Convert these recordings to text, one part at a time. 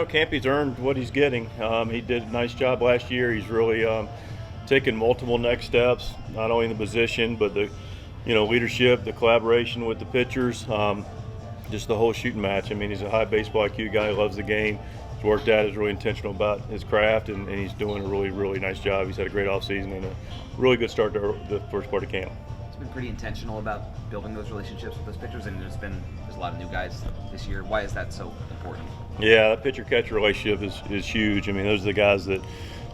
Campy's earned what he's getting. He did a nice job last year. He's really taken multiple next steps, not only in the position, but the leadership, the collaboration with the pitchers, just the whole shooting match. I mean, he's a high baseball IQ guy. He loves the game. He's worked at it. Is really intentional about his craft, and he's doing a really, really nice job. He's had a great offseason and a really good start to the first part of camp. It's been pretty intentional about building those relationships with those pitchers, and there's a lot of new guys this year. Why is that so important? Yeah, that pitcher-catcher relationship is huge. I mean, those are the guys that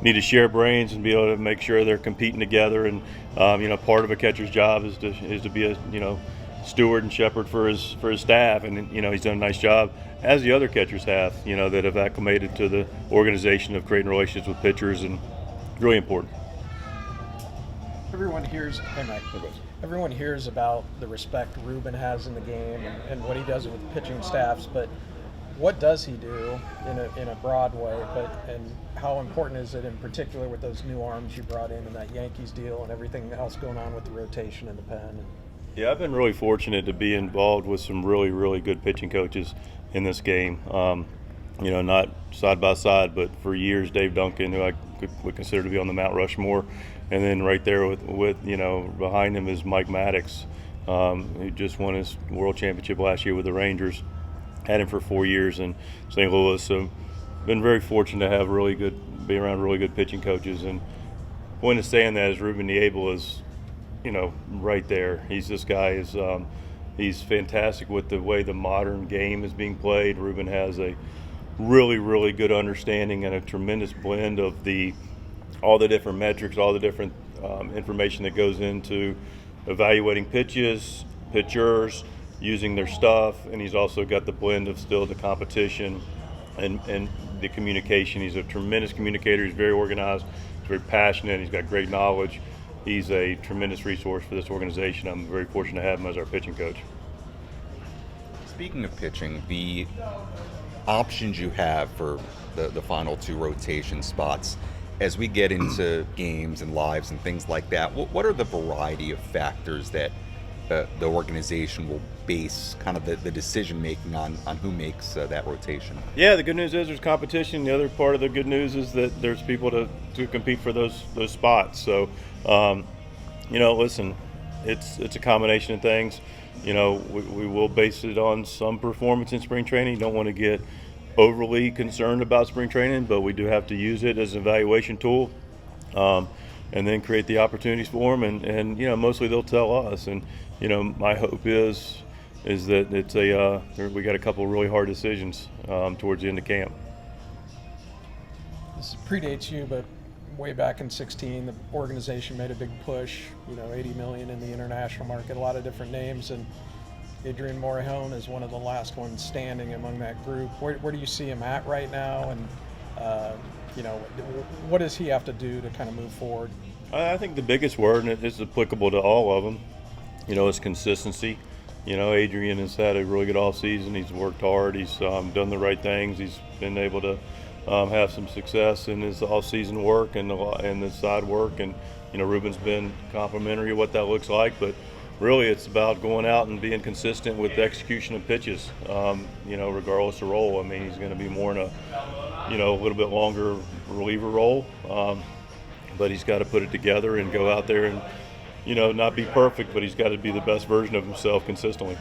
need to share brains and be able to make sure they're competing together. And part of a catcher's job is to be a steward and shepherd for his staff. And he's done a nice job, as the other catchers have. That have acclimated to the organization of creating relationships with pitchers, and really important. Everyone hears, hey Mike, everyone hears about the respect Ruben has in the game and what he does with pitching staffs, but what does he do in a broad way? And how important is it in particular with those new arms you brought in that Yankees deal and everything else going on with the rotation and the pen? Yeah, I've been really fortunate to be involved with some really, really good pitching coaches in this game. Not side by side, but for years, Dave Duncan, who I would consider to be on the Mount Rushmore, and then right there with behind him is Mike Maddox, who just won his World Championship last year with the Rangers. Had him for 4 years in St. Louis, so been very fortunate to have be around really good pitching coaches. And point of saying that is Ruben Niebla is, right there. This guy is he's fantastic with the way the modern game is being played. Ruben has a really, really good understanding and a tremendous blend of all the different metrics, all the different information that goes into evaluating pitches, pitchers, using their stuff, and he's also got the blend of still the competition and the communication. He's a tremendous communicator. He's very organized. He's very passionate. He's got great knowledge. He's a tremendous resource for this organization. I'm very fortunate to have him as our pitching coach. Speaking of pitching, the options you have for the final two rotation spots, as we get into games and lives and things like that, what are the variety of factors that the organization will base kind of the decision making on who makes that rotation? Yeah, the good news is there's competition. The other part of the good news is that there's people to compete for those spots. So, listen, it's a combination of things. We will base it on some performance in spring training. Don't want to get overly concerned about spring training, but we do have to use it as an evaluation tool. And then create the opportunities for them, and mostly they'll tell us. And my hope is that it's we got a couple of really hard decisions towards the end of camp. This predates you, but way back in 2016, the organization made a big push. $80 million in the international market, a lot of different names, and Adrian Morejon is one of the last ones standing among that group. Where do you see him at right now, and what does he have to do to kind of move forward? I think the biggest word, and it's applicable to all of them, is consistency. Adrian has had a really good offseason. He's worked hard. He's done the right things. He's been able to have some success in his off-season work and the side work. And Ruben's been complimentary of what that looks like. But really, it's about going out and being consistent with the execution of pitches. Regardless of role. I mean, he's going to be more in a little bit longer reliever role. But he's got to put it together and go out there and not be perfect, but he's got to be the best version of himself consistently.